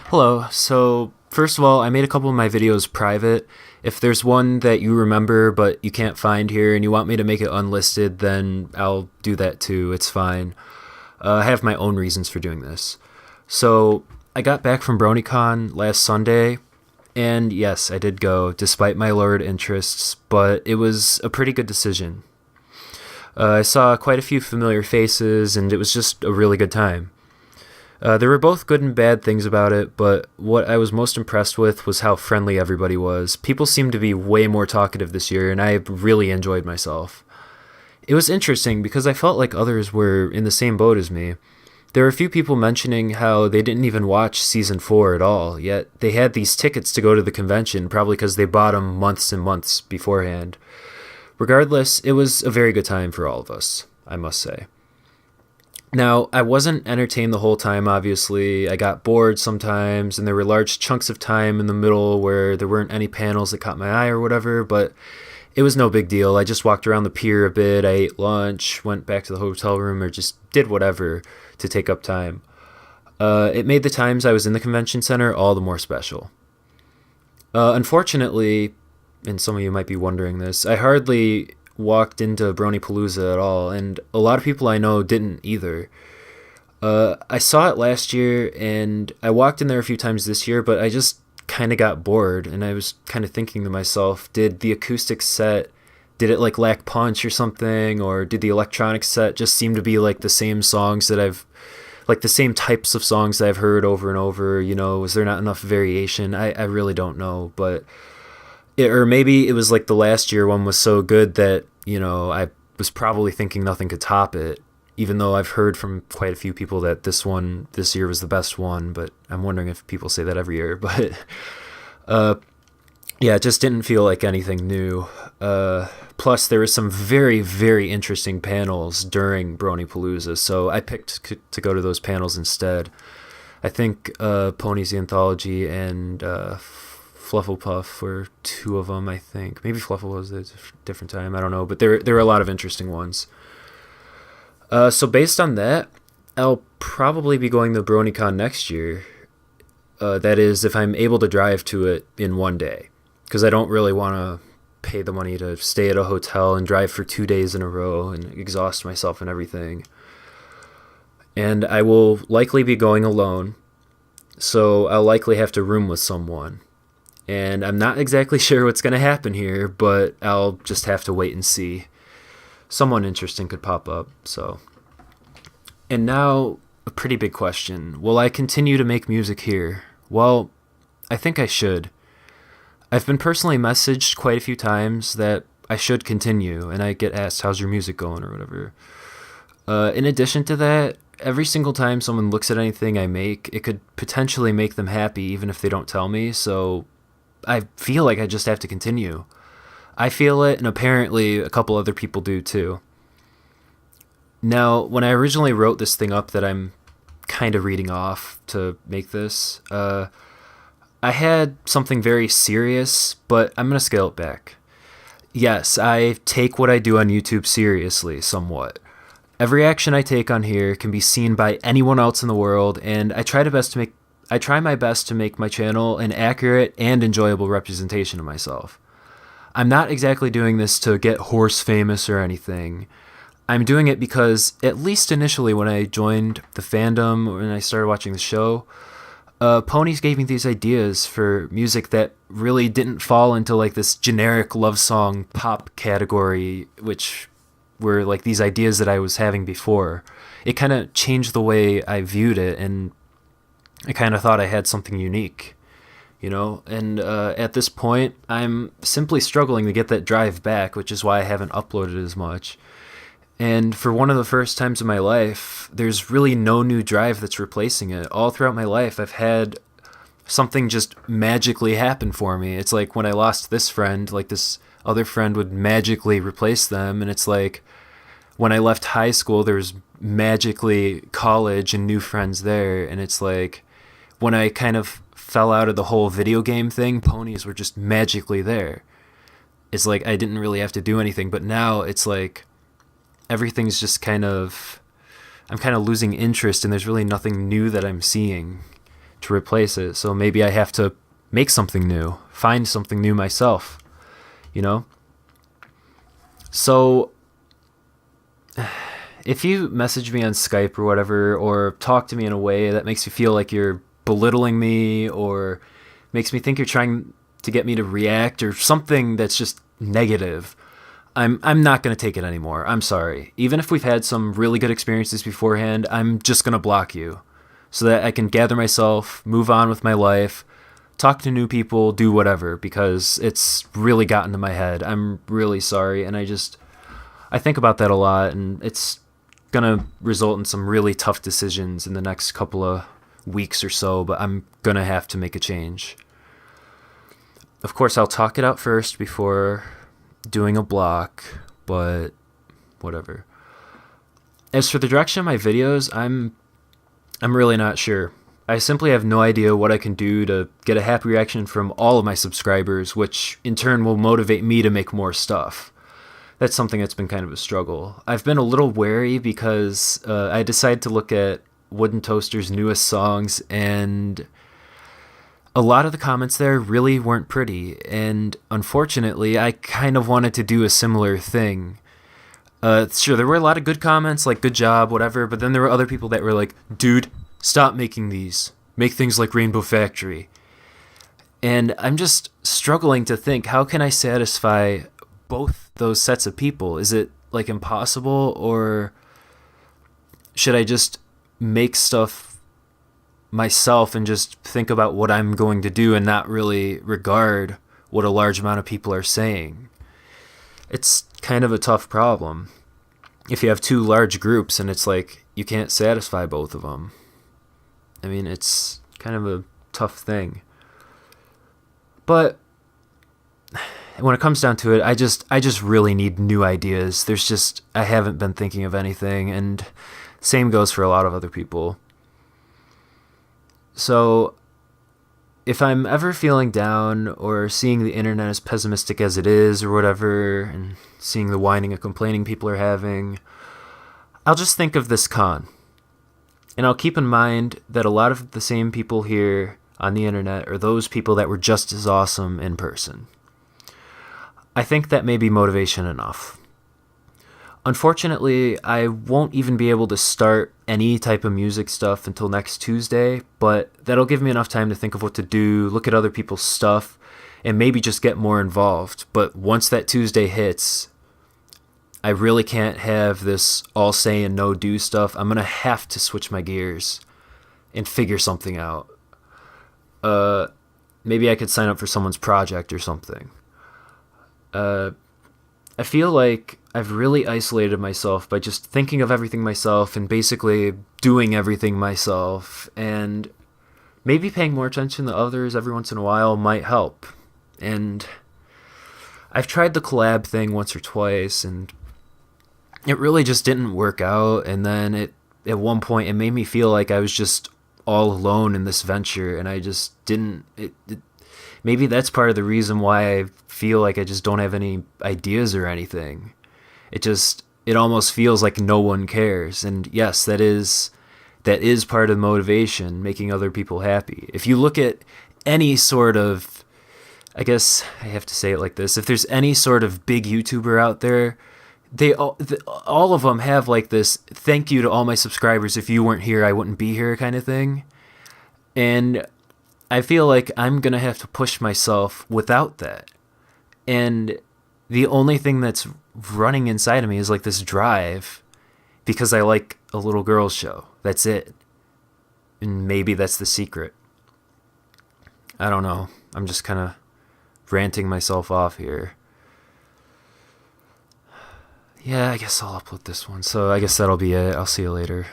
Hello. So, first of all, I made a couple of my videos private. If there's one that you remember but you can't find here and you want me to make it unlisted, then I'll do that too. It's fine. I have my own reasons for doing this. So, I got back from BronyCon last Sunday, and yes, I did go, despite my lowered interests, but it was a pretty good decision. I saw quite a few familiar faces, and it was just a really good time. There were both good and bad things about it, but what I was most impressed with was how friendly everybody was. People seemed to be way more talkative this year, and I really enjoyed myself. It was interesting because I felt like others were in the same boat as me. There were a few people mentioning how they didn't even watch season 4 at all, yet they had these tickets to go to the convention, probably because they bought them months and months beforehand. Regardless, it was a very good time for all of us, I must say. Now, I wasn't entertained the whole time, obviously. I got bored sometimes, and there were large chunks of time in the middle where there weren't any panels that caught my eye or whatever, but it was no big deal. I just walked around the pier a bit, I ate lunch, went back to the hotel room, or just did whatever to take up time. It made the times I was in the convention center all the more special. Unfortunately, and some of you might be wondering this, I hardly walked into Bronypalooza at all, and a lot of people I know didn't either. I saw it last year, and I walked in there a few times this year, but I just kind of got bored, and I was kind of thinking to myself, did the acoustic set, did it like lack punch or something, or did the electronic set just seem to be like the same songs that like the same types of songs that I've heard over and over, was there not enough variation? I really don't know, but or maybe it was like the last year one was so good that, I was probably thinking nothing could top it, even though I've heard from quite a few people that this year was the best one, but I'm wondering if people say that every year, but yeah, it just didn't feel like anything new. Plus, there were some very, very interesting panels during Bronypalooza, so I picked to go to those panels instead. I think Ponies the Anthology and Flufflepuff were two of them, I think. Maybe Fluffle was a different time, I don't know, but there were a lot of interesting ones. So based on that, I'll probably be going to BronyCon next year. That is, if I'm able to drive to it in one day, because I don't really want to pay the money to stay at a hotel and drive for 2 days in a row and exhaust myself and everything. And I will likely be going alone, so I'll likely have to room with someone. And I'm not exactly sure what's going to happen here, but I'll just have to wait and see. Someone interesting could pop up, so. And now, a pretty big question. Will I continue to make music here? Well, I think I should. I've been personally messaged quite a few times that I should continue, and I get asked, how's your music going, or whatever. In addition to that, every single time someone looks at anything I make, it could potentially make them happy, even if they don't tell me, so I feel like I just have to continue. I feel it, and apparently a couple other people do too. Now, when I originally wrote this thing up that I'm kind of reading off to make this, I had something very serious, but I'm going to scale it back. Yes, I take what I do on YouTube seriously, somewhat. Every action I take on here can be seen by anyone else in the world, and I try my best to make my channel an accurate and enjoyable representation of myself. I'm not exactly doing this to get horse famous or anything. I'm doing it because, at least initially when I joined the fandom, when I started watching the show, Ponies gave me these ideas for music that really didn't fall into like this generic love song pop category, which were like these ideas that I was having before. It kind of changed the way I viewed it, and I kind of thought I had something unique, and at this point, I'm simply struggling to get that drive back, which is why I haven't uploaded as much. And for one of the first times in my life, there's really no new drive that's replacing it. All throughout my life, I've had something just magically happen for me. It's like when I lost this friend, like this other friend would magically replace them, and it's like when I left high school, there was magically college and new friends there, and it's like when I kind of fell out of the whole video game thing, ponies were just magically there. It's like I didn't really have to do anything, but now it's like everything's just I'm kind of losing interest, and there's really nothing new that I'm seeing. to replace it. So maybe I have to make something new, find something new myself, you know? So if you message me on Skype or whatever, or talk to me in a way that makes you feel like you're belittling me, or makes me think you're trying to get me to react, or something that's just negative, I'm not going to take it anymore. I'm sorry. Even if we've had some really good experiences beforehand, I'm just going to block you so that I can gather myself, move on with my life, talk to new people, do whatever, because it's really gotten to my head. I'm really sorry, and I think about that a lot, and it's going to result in some really tough decisions in the next couple of weeks or so, but I'm going to have to make a change. Of course, I'll talk it out first before doing a block, but whatever. As for the direction of my videos, I'm really not sure. I simply have no idea what I can do to get a happy reaction from all of my subscribers, which in turn will motivate me to make more stuff. That's something that's been kind of a struggle. I've been a little wary because I decided to look at Wooden Toaster's newest songs, and a lot of the comments there really weren't pretty, and unfortunately, I kind of wanted to do a similar thing. Sure, there were a lot of good comments, like, good job, whatever, but then there were other people that were like, dude, stop making these. Make things like Rainbow Factory. And I'm just struggling to think, how can I satisfy both those sets of people? Is it, like, impossible, or should I just make stuff myself and just think about what I'm going to do and not really regard what a large amount of people are saying? It's kind of a tough problem if you have two large groups and it's like you can't satisfy both of them. I mean, it's kind of a tough thing. But when it comes down to it, I just really need new ideas. I haven't been thinking of anything, and same goes for a lot of other people. So if I'm ever feeling down, or seeing the internet as pessimistic as it is or whatever, and seeing the whining and complaining people are having, I'll just think of this con. And I'll keep in mind that a lot of the same people here on the internet are those people that were just as awesome in person. I think that may be motivation enough. Unfortunately, I won't even be able to start any type of music stuff until next Tuesday, but that'll give me enough time to think of what to do, look at other people's stuff, and maybe just get more involved. But once that Tuesday hits, I really can't have this all say and no do stuff. I'm going to have to switch my gears and figure something out. Maybe I could sign up for someone's project or something. I feel like I've really isolated myself by just thinking of everything myself and basically doing everything myself, and maybe paying more attention to others every once in a while might help. And I've tried the collab thing once or twice, and it really just didn't work out. And then at one point it made me feel like I was just all alone in this venture, and I just didn't maybe that's part of the reason why I feel like I just don't have any ideas or anything. It almost feels like no one cares. And yes, that is part of the motivation, making other people happy. If you look at any sort of, I guess I have to say it like this, if there's any sort of big YouTuber out there, all of them have like this thank you to all my subscribers, if you weren't here I wouldn't be here kind of thing. And I feel like I'm going to have to push myself without that. And the only thing that's running inside of me is like this drive because I like a little girl's show. That's it. And maybe that's the secret. I don't know. I'm just kind of ranting myself off here. Yeah, I guess I'll upload this one. So I guess that'll be it. I'll see you later.